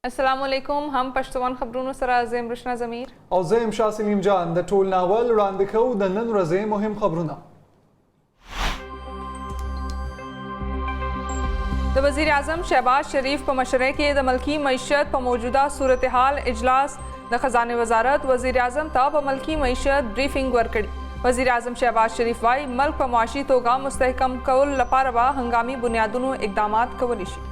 السلام علیکم. هم پښتون خبرونو سره زم رشنا ضمیر او زم شاه سلیم جان د ټول ناول وړاندې کوو د نن ورځې مهم خبرونه. د وزیر اعظم شهباز شریف په مشرۍ کې د ملکی معیشت په موجوده صورتحال اجلاس د خزانه وزارت وزیر اعظم ته په ملکی معیشت بریفنګ ورکړي. وزیر اعظم شهباز شریف وايي ملک په معاشي توګه مستحکم کول لپاره به هنګامي بنیادونو اقدامات کولی شي.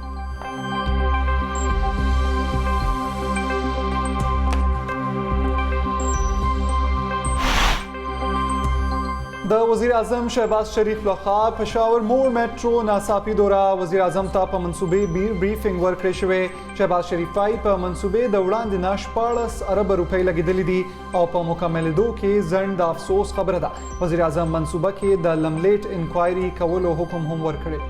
د وزیر اعظم شهباز شریف لخوا پشاور مور میټرو ناڅاپي دوره وزیر اعظم ته په منصوبې بریفنګ ورکړی شوی. شهباز شریف وايي په منصوبې د وړاندې نه 14 ارب روپۍ لګېدلې دي او په مکملېدو کې ځنډ د افسوس خبره ده. وزیر اعظم منصوبه کې د لملیټ انکوایري کولو حکم هم ورکړی.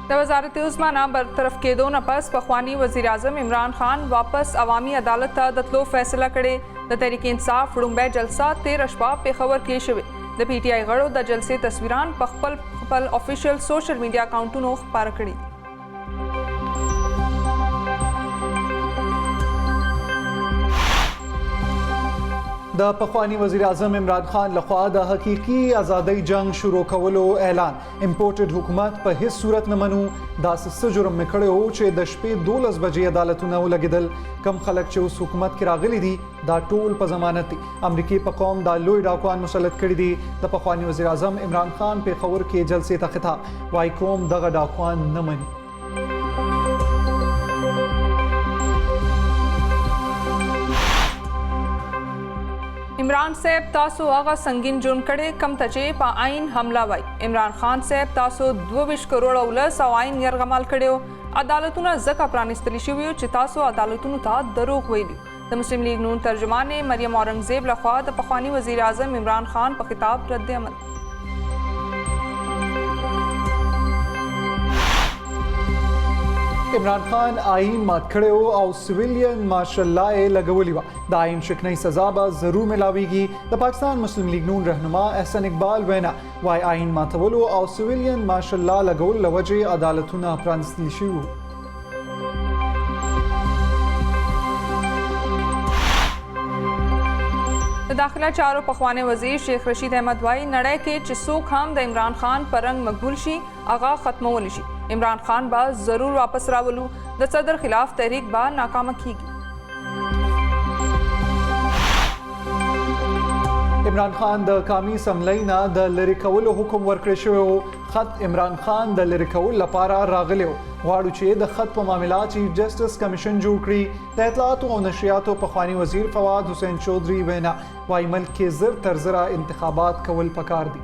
د وزارت عظما نه برطرف کېدو نه پس پخوانی وزیر اعظم عمران خان واپس عوامی عدالت ته د تلو فیصله کړې. د تحریک انصاف وړومبی جلسه 13 شپه پېښور کې شوې. د پی ټی آی غړو د جلسې تصویران په خپل افیشل سوشل میډیا اکاونټونو خپاره کړي. د پخوانی وزیر اعظم عمران خان لخوا د حقیقي ازادۍ جنگ شروع کولو اعلان. امپورټډ حکومت په هیڅ صورت نه منو. داسې څه جرم مې کړی و چې د شپې 12 بجې عدالتونه ولګېدل. کم خلک چې اوس حکومت کې راغلي دي دا ټول په ضمانت دي. امریکې په قوم دا لوی ډاکوان مسلط کړي دي. د پخوانی وزیر اعظم عمران خان پېښور کې جلسې ته خطاب وایي قوم دغه ډاکوان نه مني. عمران صاحب تاسو هغه سنگین جرم کړی کم ته چې په آئین حمله وای. عمران خان صاحب تاسو 22 کروڑ ولس او آئین یرغمال کړیو. عدالتونه ځکه پرانیستلی شوي چې تاسو عدالتونو ته دروغ ویلي. د مسلم لیگ نون ترجمان مریم اورنګزیب لخوا د پخوانی وزیر اعظم عمران خان په خطاب رد عمل. عمران خان آئین مات کړی او سویلین ماشاءالله یې لګولې وه. د آئین شکنۍ سزا به ضرور ملاویږي. د پاکستان مسلم لیگ نون رهنما احسن اقبال وینا وایي آئین ماتولو او سویلین ماشاءالله لګولو له وجې عدالتونه پرانیستل شوي وو. د داخله چارو پخوانی وزیر شیخ رشید احمد وايي نړۍ کې چې څوک هم د عمران خان پر رنګ مقبول شي هغه ختمولی شي. عمران خان به ضرور واپس راولو. د صدر خلاف تحریک به ناکامه کیږي. عمران خان د قومي اسمبلۍ نه د لرې کولو حکم ورکړی شوی و. خط عمران خان د لرې کولو لپاره راغلی و. غواړو چې د خط په معامله چیف جسټس کمیشن جوړ کړي. د اطلاعاتو او نشریاتو پخوانی وزیر فواد حسین چودھری وینا وایي ملک کې زر تر زره انتخابات کول پکار دي.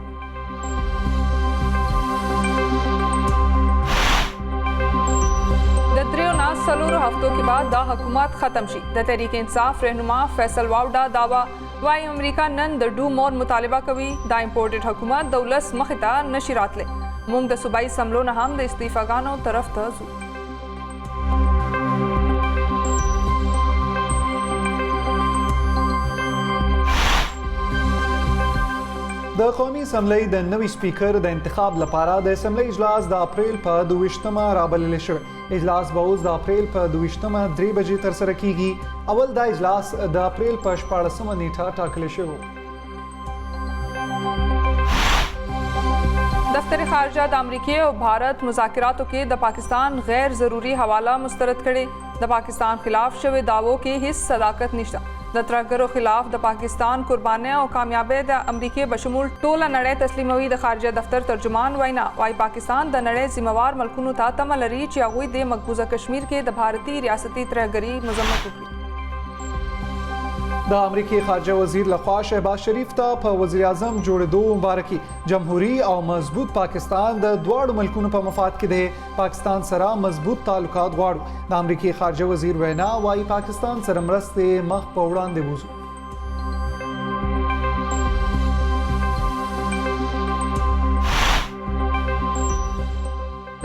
سلورو هفتو کې بعد دا حکومت ختم شي. د تحریک انصاف رهنما فیصل واوډا داوا وایي امریکا نن د ډو مور مطالبه کوي. دا امپورټډ حکومت د ولس مخې ته نشي راتلی. موږ د صوبایي سملو نه هم د استعفاګانو طرف ته ځو. د قومي اسمبلۍ د نوي سپیکر د انتخاب لپاره د اسمبلۍ اجلاس د اپریل په 22مه رابللی شوی. اجلاس به اوس د اپریل په 22مه 3 بجې ترسره کیږي. اول دا اجلاس د اپریل په 14مه نیټه ټاکلی شوی. دفتر خارجه د امریکې او بھارت مذاکراتو کې د پاکستان غیر ضروري حواله مسترد کړي. د پاکستان خلاف شوی دعوو کې هیڅ صداقت نشته. د ترهګرو خلاف د پاکستان قربانۍ او کامیابۍ د امریکې بشمول ټوله نړۍ تسلیموي. د خارجه دفتر ترجمان وینا وایي پاکستان د نړۍ ذمہوار ملکونو ته تمه لري چې هغوی د مقبوضه کشمیر کې د بھارتي ریاستي ترهګري مذمت وکړي. د امریکې خارجه وزیر لخوا شهباز شریف ته په وزیر اعظم جوړېدو مبارکي. جمهوری او مضبوط پاکستان د دواړو ملکونو په مفاد کې دی. پاکستان سره مضبوط تعلقات غواړو. د امریکې خارجه وزیر وینا وایي پاکستان سره مرستې مخ په وړاندې بوزو.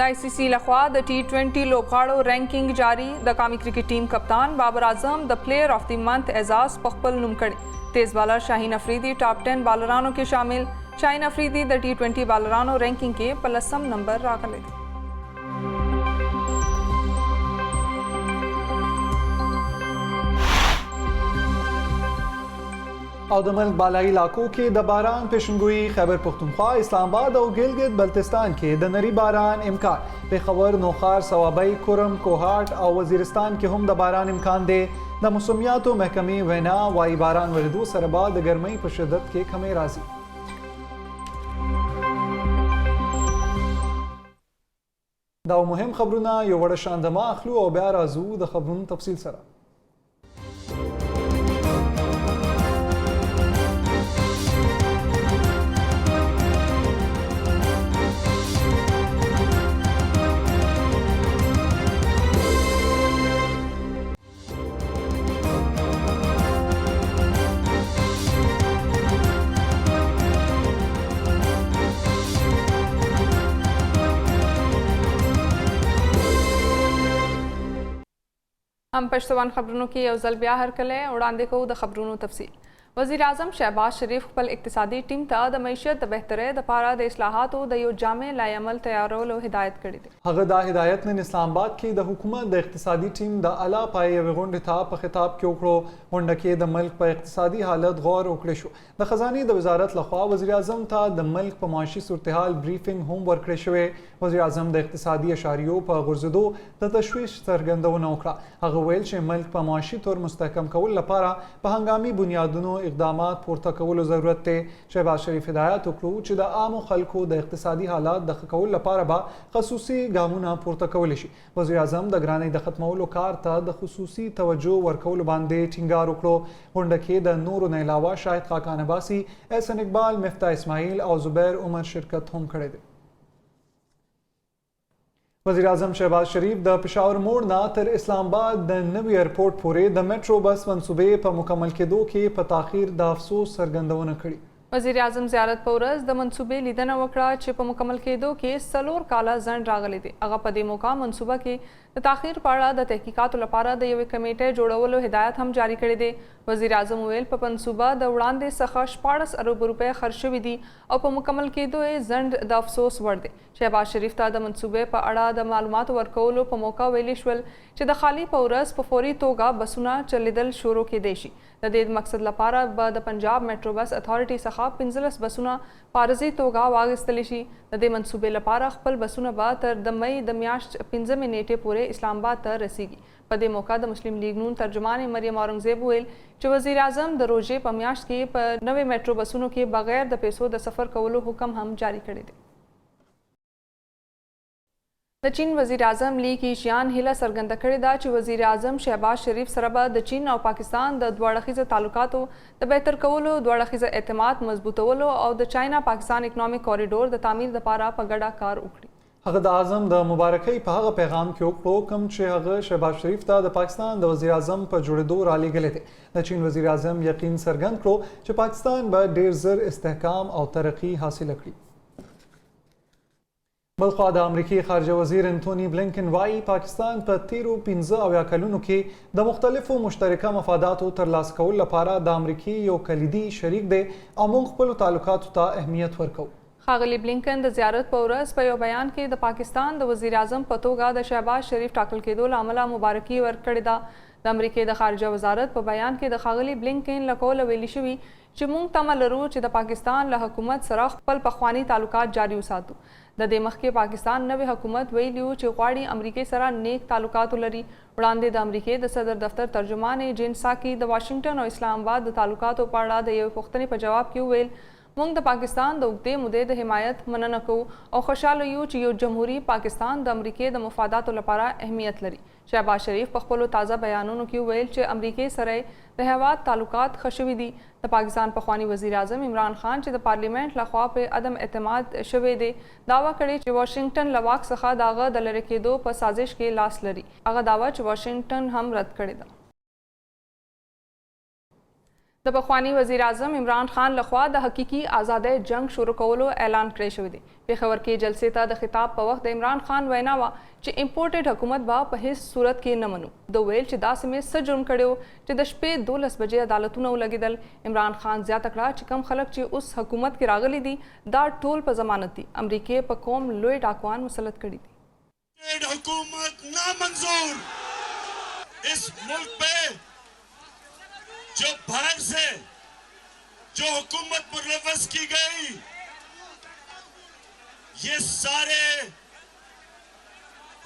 د آئی سی سی لخوا د T20 لوبغاړو رینکنګ جاری. د قومي کرکټ ټیم کپتان بابر اعظم د پلیئر آف دی منتھ اعزاز په خپل نوم کړی. تیز بالر شاهین افریدي ټاپ 10 بالرانو کې شامل. شاہین افریدی د T20 بالرانو رینکنګ کې په 10 نمبر راغلی دی. او د ملک بالائی علاقو کې د باران پیشنګوئی. خیبر پختونخوا، اسلام آباد او ګلګت بلتستان کې د نری باران امکان. پېښور، نوخار، صوابۍ، کرم، کوهاټ او وزیرستان کې هم د باران امکان دی. د موسمیاتو محکمې وینا وايي باران ورېدو سره به د ګرمۍ په شدت کې کمی راځي. دا مهم خبرونه یو وړه شاندما اخلو او بیا راځو د خبرونو تفصیل سره. هم پښتون خبرونو کې یو ځل بیا هرکلی وړاندې کوو د خبرونو تفصیل. وزیر اعظم شهباز شریف خپل اقتصادي ټیم ته د معیشت د بهترۍ لپاره د اصلاحاتو د یو جامع لایحه‌عمل تیارولو هدایت کړی دی. هغه دا هدایت نن اسلام آباد کې د حکومت د اقتصادي ټیم د اعلی پایې یوې غونډې ته په خطاب کې وکړو. غونډه کې د ملک په اقتصادي حالت غور وکړی شو. د خزانې د وزارت لخوا وزیر اعظم ته د ملک په معاشي صورتحال بریفینګ هم ورکړی شوی. وزیر اعظم د اقتصادي اشاریو په غورځېدو د تشویش څرګندونه وکړه. هغه ویل چې ملک په معاشي طور مستحکم کولو لپاره په هنګامي بنیادونو اقدامات پورته کولو ضرورت دی. شهباز شریف هدایت وکړو چې د عامو خلکو د اقتصادي حالات د ښه کولو لپاره به خصوصي ګامونه پورته کولی شي. وزیر اعظم د ګرانۍ د ختمولو کار ته د خصوصي توجه ورکولو باندې ټینګار وکړو. غونډه کې د نورو نه علاوه شاهد خاقان عباسي، احسن اقبال، مفتاح اسماعیل او زبیر عمر شرکت هم کړی دی. وزیر اعظم شهباز شریف د پېښور موړ نه تر اسلام آباد د نوي ایرپورټ پورې د میټرو بس منصوبې په مکمل کېدو کې په تاخیر د افسوس څرګندونه کړې. وزیر اعظم زیارت په ورځ د منصوبې لیدنه وکړه چې په مکمل کېدو کې 4 کاله ځنډ راغلی دی. هغه په دې موقع منصوبه کې د تاخیر په اړه د تحقیقاتو لپاره د یوې کمیټې جوړولو هدایت هم جاری کړی دی. وزیر اعظم ویل په منصوبه د وړاندې څخه 14 ارب روپۍ خرج شوي دي او په مکمل کېدو یې ځنډ د افسوس وړ دی. شهباز شریف ته د منصوبې په اړه د معلوماتو ورکولو په موقع ویلي شول چې د خالي په ورځ په فوري توګه بسونه چلیدل شروع کېدای شي. د دې مقصد لپاره به د پنجاب میټرو بس اتھارټي څخه 15 بسونه په عارضي توګه واخیستلی شي. د دې منصوبې لپاره خپل بسونه به تر د مئی د میاشت 15 نیټې پورې اسلام آباد ته رسیږي. په دې موقع د مسلم لیگ نون ترجمان مریم اورنګزیب ویل چې وزیر اعظم د روژې په میاشت کې په نوې میټرو بسونو کې بغیر د پیسو د سفر کولو حکم هم جاری کړی دی. د چین وزیر اعظم لی کیشیان هیله څرګنده کړې ده چې وزیر اعظم شهباز شریف سره به د چین او پاکستان د دوه اړخیزه تعلقاتو د بهتر کولو، دوه اړخیزه اعتماد مضبوطولو او د چاینا پاکستان اکنامک کوریډور د تعمیر لپاره په ګډه کار وکړي. هغه د اعظم د مبارکۍ په هغه پیغام کې وکړو کوم چې هغه شهباز شریف ته د پاکستان د وزیر اعظم په جوړېدو رالیږلی دی. د چین وزیر اعظم یقین څرګند کړو چې پاکستان به ډیر زر استحکام او ترقی حاصله کړي. بلخوا د امریکای خارجه وزیر انتونی بلنکن وایي پاکستان په تیرو 15 کلونو کې د مختلفو مشترکه مفاداتو ترلاسه کولو لپاره د امریکای یو کلیدي شریک دی او موږ خپلو تعلقاتو ته اهمیت ورکوو. ښاغلي بلنکن د زیارت په ورځ په یو بیان کې د پاکستان د وزیر اعظم په توګه د شهباز شریف ټاکل کېدو له امله مبارکي ورکړې ده. د امریکای د خارجه وزارت په بیان کې د ښاغلي بلنکن له قوله ویلي شوي چې موږ تمه لرو چې د پاکستان له حکومت سره خپل پخواني تعلقات جاري وساتو. د دې مخکې پاکستان نوې حکومت ویلي و چې غواړي امریکای سره نیک تعلقات ولري. وړاندې د امریکای د صدر دفتر ترجمان جین ساکی د واشنگټن او اسلام آباد د تعلقاتو په اړه د یوې پوښتنې په جواب کې وویل موږ د پاکستان د اوږدې مودې د حمایت مننه کوو او خوشحاله یو چې یو جمهوري پاکستان د امریکای د مفاداتو لپاره اهمیت لري. شهباز شریف په خپلو تازه بیانونو کې وویل چې امریکای سره د هیواد تعلقات ښه شوي دي. د پاکستان پخوانی وزیر اعظم عمران خان چې د پارلیمنت لخوا په عدم اعتماد شوی دی دعوه کړې چې واشنگټن له واک څخه د هغه د لرې کېدو په سازش کې لاس لري. هغه دعوه چې واشنگټن هم رد کړې ده. د پخوانی وزیر اعظم عمران خان لخوا د حقیقي آزادۍ جنگ شروع کولو اعلان کړی شوی دی. پېښور کې جلسې ته د خطاب په وخت د عمران خان وینا وه چې امپورټډ حکومت به په هیڅ صورت کې نه منو. د ویل چې داسې مې څه جرم کړی و چې د شپې 12 بجې عدالتونه ولګېدل. عمران خان زیاته کړه چې کم خلک چې اوس حکومت کې راغلي دي دا ټول په ضمانت دي. امریکې په قوم لوی ډاکوان مسلط کړي دي. حکومت نامنظور اس ملک پہ جو باہر سے جو حکومت ملوث کی گئی یہ سارے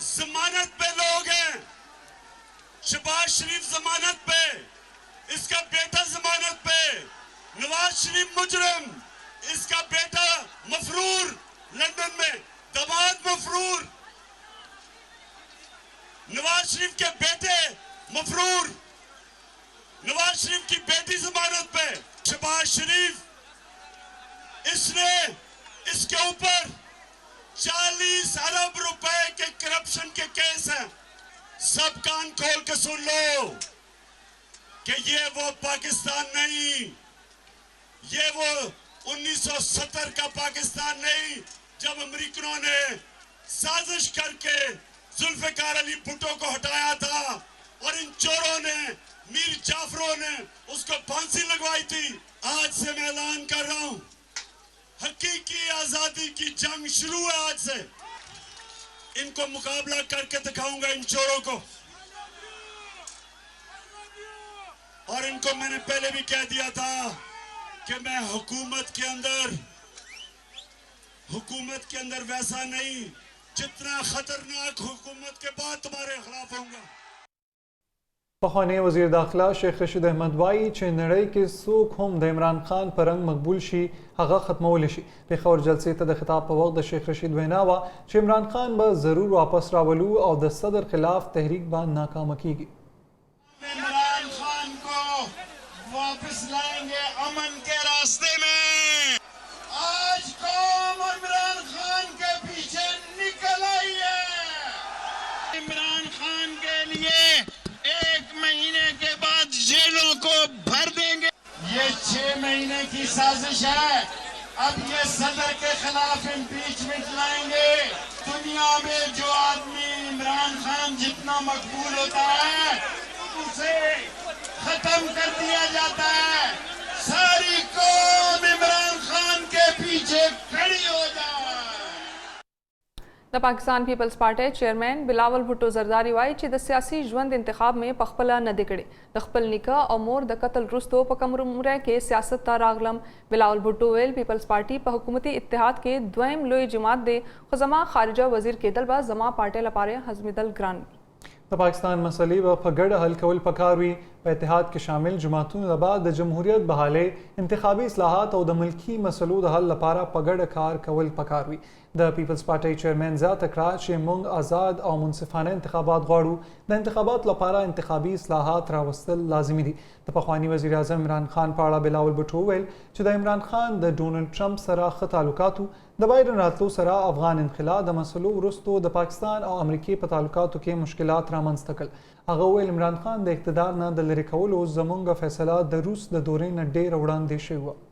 ضمانت پہ لوگ ہیں. شہباز شریف ضمانت پہ, اس کا بیٹا ضمانت پہ, نواز شریف مجرم, اس کا بیٹا مفرور لندن میں, داماد مفرور, نواز شریف کے بیٹے مفرور, نواز شریف کی بیٹی ضمانت پہ. شہباز شریف اس نے اس کے اوپر 40 ارب روپے کے کرپشن کے کیس ہیں. سب کان کھول کے سن لو کہ یہ وہ پاکستان نہیں, یہ وہ 1970 کا پاکستان نہیں جب امریکنوں نے سازش کر کے ذوالفقار علی بھٹو کو ہٹایا تھا اور ان چوروں نے میر جعفروں نے اس کو پھانسی لگوائی تھی. آج سے میں اعلان کر رہا ہوں حقیقی آزادی کی جنگ شروع ہے. آج سے ان کو مقابلہ کر کے دکھاؤں گا, ان چوروں کو. اور ان کو میں نے پہلے بھی کہہ دیا تھا کہ میں حکومت کے اندر ویسا نہیں جتنا خطرناک حکومت کے بعد تمہارے خلاف ہوں گا. پخوانی وزیر داخله شیخ رشید احمد وایي چې نړۍ کې څوک هم د عمران خان په رنګ مقبول شي هغه ختمولی شي. پېښور جلسې ته د خطاب په وخت د شیخ رشید وینا وه چې عمران خان به ضرور واپس راولو او د صدر خلاف تحریک به ناکامه کیږي. عمران خان کو واپس لائیں گے امن کے راستے میں. آج قوم عمران خان کے پیچھے نکل آئی ہے. عمران خان کے لیے 1 مہینے کے بعد جیلوں کو بھر دیں گے. یہ 6 مہینے کی سازش ہے. اب یہ صدر کے خلاف امپیچمنٹ لائیں گے. دنیا میں جو آدمی عمران خان جتنا مقبول ہوتا ہے اسے ختم کر دیا جاتا ہے. ساری قوم عمران خان کے پیچھے کھڑی ہو جائے. د پاکستان پیپلز پارټي چیرمن بلاول بھټو زرداری وایي چې د سیاسي ژوند انتخاب مې پخپله نه دی کړی. د خپل نیکه او مور د قتل وروسته په کم عمره کې سیاست ته راغلم. بلاول بھټو ویل پیپلز پارټي په حکومتي اتحاد کې دویم لوی جماعت دی خو زما خارجه وزیر کېدل به زما پارټۍ لپاره هضمېدل ګران وي. د پاکستان مسلې به په ګډه حل کول پکار وي. په اتحاد کې شامل جماعتونو له بعد د جمهوریت بحالۍ, انتخابي اصلاحات او د ملکي مسلو د حل لپاره په ګډه کار کول پکار وي. د پیپلز پارټۍ چیرمن زیاته کړه چې موږ آزاد او منصفانه انتخابات غواړو. د انتخابات لپاره انتخابي اصلاحات راوستل لازمي دي. د پخواني وزیر اعظم عمران خان په اړه بلاول بھټو ویل چې د عمران خان د ډونلډ ټرمپ سره ښه تعلقاتو, د بایډن راتلو سره افغان انخلا د مسلو وروستو د پاکستان او امریکې په تعلقاتو کې مشکلات رامنځته کړل. هغه ویل عمران خان د اقتدار نه د لرې کولو زموږ فیصله د روس د دورې نه ډېره وړاندې شوې وه.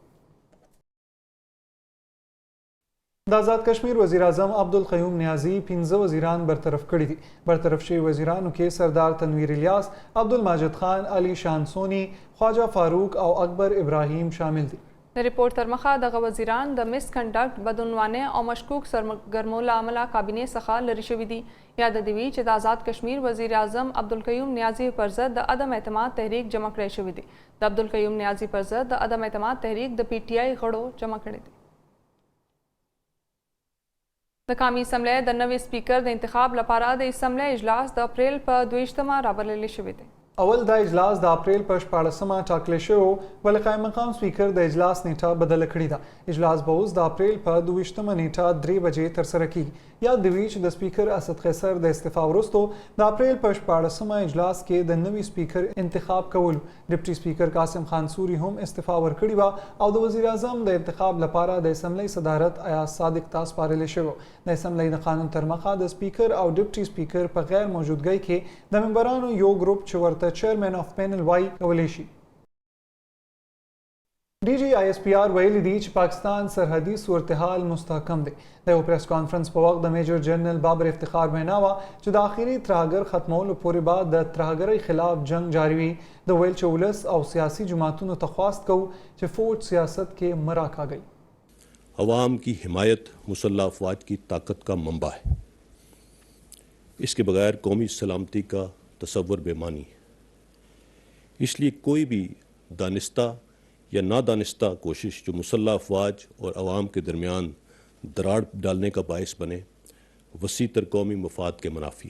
د آزاد کشمیر وزیر اعظم عبدالقیوم نیازی 15 وزیران برطرف کړي دي. برطرف شوي وزیرانو کې سردار تنویر الیاس, عبدالماجد خان, علي شان سونی, خواجه فاروق او اکبر ابراهیم شامل دي. د ریپورت تر مخه دغه وزیران د مس کنډکټ, بدعنوانۍ او مشکوک سرګرمو له امله کابینې څخه لرې شوي دي. یاد دې وي چې د آزاد کشمیر وزیر اعظم عبدالقیوم نیازی پر ضد د عدم اعتماد تحریک جمع کړی شوی دی. د عبدالقیوم نیازی پر ضد د عدم اعتماد تحریک د پی ټی آی غړو جمع کړی دی. د قومي اسمبلۍ د نوي سپیکر د انتخاب لپاره د اسمبلۍ اجلاس د اپریل په 22 رابللی شوی دی. اول دا اجلاس د اپریل په 14 ټاکلی شوی ولې قائم مقام سپیکر د اجلاس نیټه بدله کړې ده. اجلاس به اوس د اپریل په 22 نیټه 3 بجې ترسره کیږي. یاد دی چې د سپیکر اسد قیصر د استعفا وروسته د اپریل په 14 اجلاس کې د نوي سپیکر انتخاب کولو. ډیپټي سپیکر قاسم خان سوري هم استعفا ورکړې وه او د وزیر اعظم د انتخاب لپاره د اسمبلۍ صدارت ایاز صادق ته سپارلی شوی. د اسمبلۍ د قانون تر مخه د سپیکر او ډیپټي سپیکر په غیر موجودګۍ کې د ممبرانو یو ګروپ چې ورته چیرمن اف پینل وایي کولی شي. D G I S P R ویلي دي چې پاکستان سرحدي صورتحال مستحکم دی. د یو پریس کانفرنس په وخت د میجر جنرال بابر افتخار وینا وه چې د آخري ترهګر ختمولو پورې به د ترهګرۍ خلاف جنگ جاري وي. د ویل چې ولس او سیاسي جماعتونو ته خواست کوو چې فوج سیاست کې مه راکاږئ. عوام کی حمایت مسلح افواج کی طاقت کا منبع ہے. اس کے بغیر قومی سلامتی کا تصور بے معنی ہے. اس لیے کوئی بھی دانستہ یا نادانستہ کوشش جو مسلح افواج اور عوام کے درمیان دراڑ ڈالنے کا باعث بنے وسیع تر قومی مفاد کے منافی.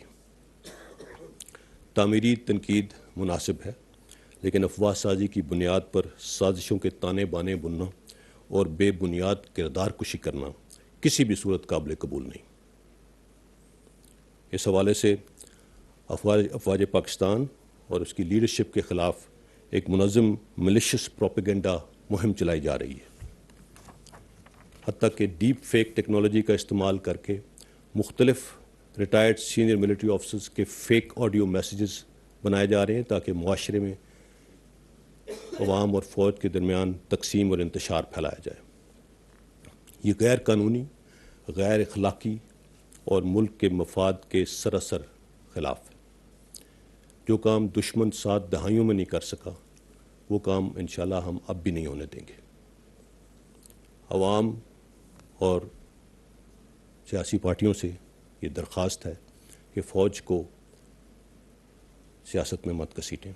تعمیری تنقید مناسب ہے لیکن افواہ سازی کی بنیاد پر سازشوں کے تانے بانے بننا اور بے بنیاد کردار کشی کرنا کسی بھی صورت قابل قبول نہیں. اس حوالے سے افواج پاکستان اور اس کی لیڈرشپ کے خلاف ایک منظم ملیشس پروپیگنڈا مہم چلائی جا رہی ہے. حتیٰ کہ ڈیپ فیک ٹیکنالوجی کا استعمال کر کے مختلف ریٹائرڈ سینئر ملٹری آفیسرز کے فیک آڈیو میسیجز بنائے جا رہے ہیں تاکہ معاشرے میں عوام اور فوج کے درمیان تقسیم اور انتشار پھیلایا جائے. یہ غیر قانونی، غیر اخلاقی اور ملک کے مفاد کے سراسر خلاف ہے. جو کام دشمن 7 دہائیوں میں نہیں کر سکا وہ کام انشاءاللہ ہم اب بھی نہیں ہونے دیں گے. عوام اور سیاسی پارٹیوں سے یہ درخواست ہے کہ فوج کو سیاست میں مت گھسیٹیں.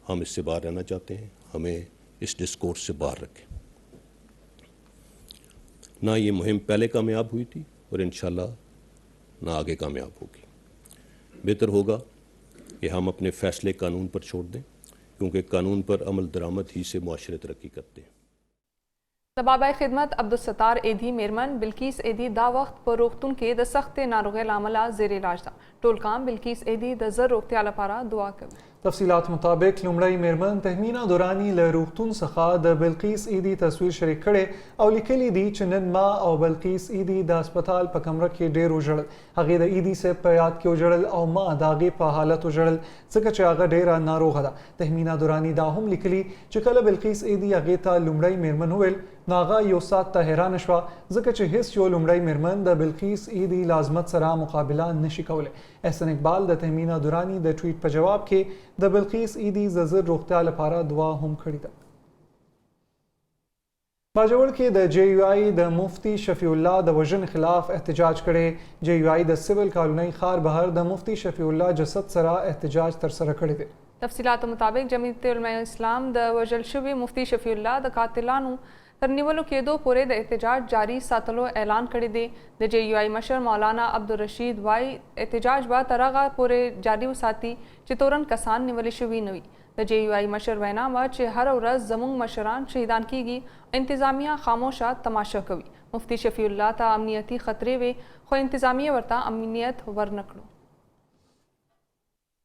ہم اس سے باہر رہنا چاہتے ہیں، ہمیں اس ڈسکورس سے باہر رکھیں. نہ یہ مہم پہلے کامیاب ہوئی تھی اور انشاءاللہ نہ آگے کامیاب ہوگی. بہتر ہوگا کہ ہم اپنے فیصلے قانون پر چھوڑ دیں کیونکہ قانون پر عمل درآمد ہی سے معاشرے ترقی کرتے ہیں. د بابای خدمت عبدالستار ایدھی میرمن بلکیس ایدھی دا وخت په روغتون کې د سخت ناروغۍ له امله زیر علاج ده. ټول کام بلکیس ایدھی د زر روغتیا لپاره دعا کوي. تفصیلات مطابق لومړی میرمن تهمینا دورانی له روغتون څخه د بلقیس ایدھی تصویر شریک کړي او لیکلي دي چې نن ما او بلقیس ایدھی د هسپتال په کمره کې ډېر وژړل. هغې د ایدھی صاحب په یاد کې وژړل او ما د هغې په حالت وژړل ځکه چې هغه ډېره ناروغه ده. تهمینا دورانی دا هم لیکلي چې کله بلقیس ایدھی هغې ته لومړی میرمن وویل نو هغه یو ساعت ته حیرانه شوه ځکه چې هیڅ یو لومړی میرمن د بلقیس ایدھی لازمت سره مقابله نشي کولی. احسن اقبال د تهمینا دورانی د ټویټ په جواب کې د بلقیس ایدھی د زر روغتیا لپاره دعا هم کړې ده. باجوړ کې د جے یو آی د مفتی شفیع الله د وژنې خلاف احتجاج کړی. جے یو آی د سیول کالونی خار بهر د مفتی شفیع الله جسد سره احتجاج ترسره کړی دی. تفصیلاتو مطابق جمعیت علماء اسلام د وژل شوي مفتی شفیع الله د قاتلانو تر نیولو کېدو پورې د احتجاج جاری ساتلو اعلان کړی دی. د جے یو آی مشر مولانا عبدالرشید وایي احتجاج به تر هغه پورې جاری وساتي چې تورن کسان نیولې شوي نه وي. د جے یو آی مشر وینا وه چې هره ورځ زموږ مشران شهیدان کیږي، انتظامیه خاموشه تماشا کوي. مفتی شفیع الله ته امنیتي خطرې وې خو انتظامیه ورته امنیت ورنکړو.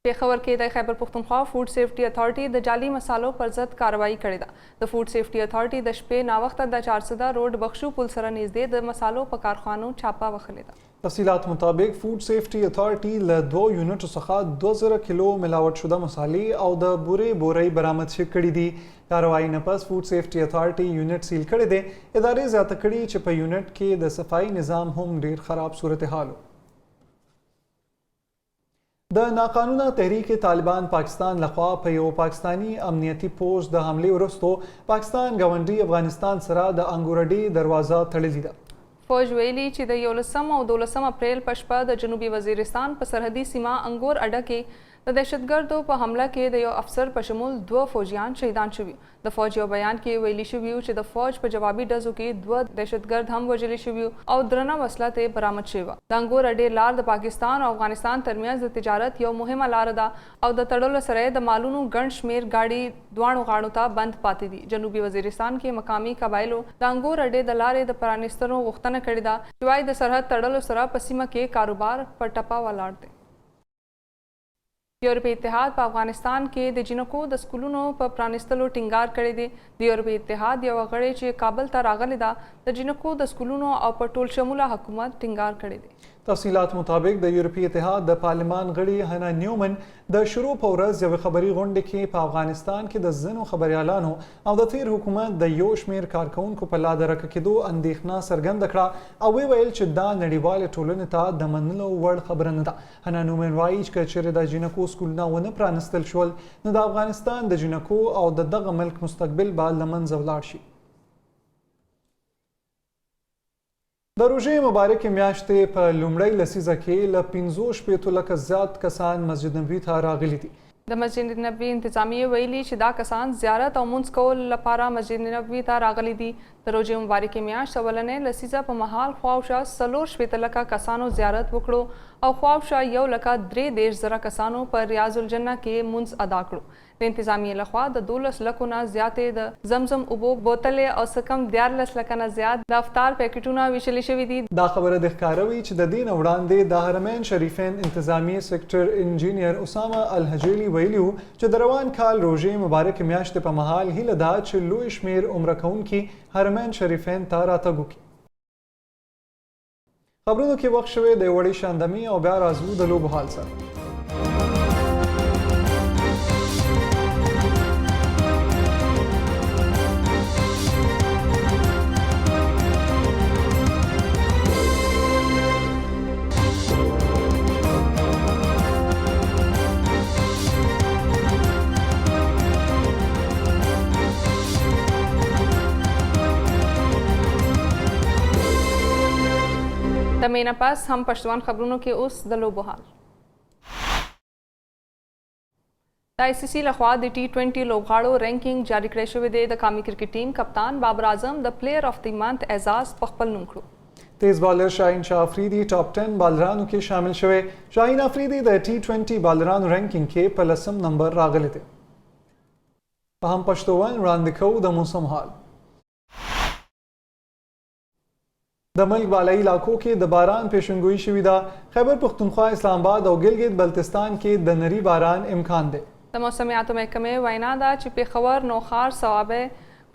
پیښور کې د خیبر پختونخوا فوډ سیفټي اتھارټي د جعلي مسالو پر ضد کاروائی کړې ده. د فوډ سیفټي اتھارټي د شپې ناوخته د 400 روډ بخشو پل سره نږدې د مسالو په کارخانو چاپه وخلې ده. تفصیلات مطابق فوډ سیفټي اتھارټي له 2 یونټو څخه 2000 کیلو ملاوټ شده مصالې او د بورې برآمد کړي دي. کاروائی نه پس فوډ سیفټي اتھارټي یونټ سیل کړی دی. ادارې زیاته کړي چې په یونټ کې د صفایي نظام هم ډیر خراب صورتحال و. د ناقانونه تحریک طالبان پاکستان لخوا په یو پاکستانی امنیتي پوسټ د حملې وروسته پاکستان ګاونډي افغانستان سره د انګورډي دروازه تړلې ده. فوج ویلي چې د 11 او 12 اپریل په شپه د جنوبي وزیرستان په سرحدي سیمه انګور اډه کې د دهشتګردو په حمله کې د یو افسر په شمول 2 فوجیان شهیدان شوي. د فوج یو بیان کې ویلي شوي چې د فوج په جوابي ډزو کې 2 دهشتګرد هم وژلي شوي او درنه وسله ته برآمد شوې وه. د انګور اډې لار د پاکستان او افغانستان ترمنځ د تجارت یو مهمه لار ده او د تړلو سره د مالونو ګڼ شمېر ګاډي دواړو غاړو ته بند پاتې دي. جنوبي وزیرستان کې مقامي قبایلو د انګور اډې د لارې د پرانیستلو غوښتنه کړې ده چې وايي د سرحد تړلو سره په سیمه کې کاروبار په ټپه ولاړ دی. یورپی اتحاد په افغانستان کې د جنکو د سکولونو په پرانیستلو ټینګار کړی دی. د یورپی اتحاد یو غړی چې کابل ته راغلی ده د جنکو د سکولونو او په ټول شموله حکومت ټینګار کړی دی. تفصیلات مطابق د یورپی اتحاد د پارلمان غړي هنا نیومن د شروع په ورځ یوې خبري غونډې کې په افغانستان کې د ځینو خبریالانو او د تیر حکومت د یو شمېر کارکونکو په لادرکه کېدو اندېښنه څرګنده کړه او ویل چې دا نړیوالې ټولنې ته د منلو وړ خبره نه ده. هنا نیومن وایي چې که چیرې د جنکو سکولونه ونه پرانستل شول نو د افغانستان د جنکو او د دغه ملک مستقبل به له منځه ولاړ شي. د روژې مبارکې میاشتې په لومړۍ لسیزه کې له 65 لکه زیات کسان مسجد نبوي ته راغلي دي. د مسجد نبوي انتظامیه ویلي چې دا کسان زیارت او مونځ کول لپاره مسجد نبوي ته راغلي دي. د روژې مبارکې میاشت اولنۍ لسیزه په مهال خواوشا 40 لکه کسانو زیارت وکړو او خواوشا 1,63,000 کسانو په ریاض الجنه کې مونځ ادا کړو. د انتظامیه لخوا د 12 لکو نه زیاتې د زمزم اوبو بوتلې او څه کم 14 لکه نه زیات د افطار پیکټونه ویشلي شوي دي. دا خبره د ښکاروي چې د دې نه وړاندې د حرمین شریفین انتظامیه سیکټر انجینیر اسامه الحجیلي ویلي وو چې د روان کال روژې مبارکې میاشتې په مهال هیله ده چې لوی شمېر عمره کوونکي حرمین شریفین ته راتګ وکړي. خبرونو کې وخت شوی د وړې شاندمي او بیا راځو د لوبو حال سره. د مینا پاس هم پښتون خبرونو کې اوس د لوبو حال. د آئی سی سی لخوا د T20 لوبغاړو رینکینګ جاری کړی شوی دی. د قومي کرکټ ټیم کپتان بابر اعظم د پلیئر آف دی منث اعزاز په خپل نوم کړو. تیز بالر شاهین شاه افریدي ټاپ 10 بالرانو کې شامل شوی. شاهین افریدي د T20 بالرانو رینکینګ کې په 10 نمبر راغلی دی. په هم پښتون وړاندې کوو د موسم حال. د ملک بالایي علاقو کې د باران پیشنګویي شوې ده. خیبر پختونخوا، اسلام آباد او ګلګت بلتستان کې د نری باران امکان دی. د موسمیاتو محکمې وینا ده چې پیښور، نوخار، صوابه،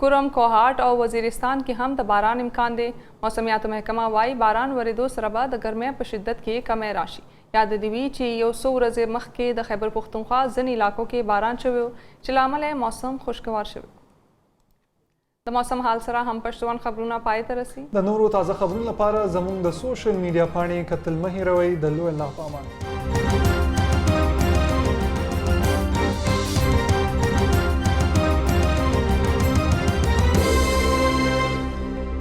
کرم، کوهاټ او وزیرستان کې هم د باران امکان دی. موسمیاتو محکمه وايي باران ورېدو سره به د ګرمۍ په شدت کې کمی راشي. یاد دې وي چې یو څو ورځې مخکې د خیبر پختونخوا ځینې علاقو کې باران شوی چې له امله موسم خوشګوار شوی. د موسم حال سره هم پښتون خبرونه پای ته رسي. د نورو تازه خبرونو لپاره زموږ د سوشل میډیا پاڼې کتل مه هېروئ. د لوی الله په امان.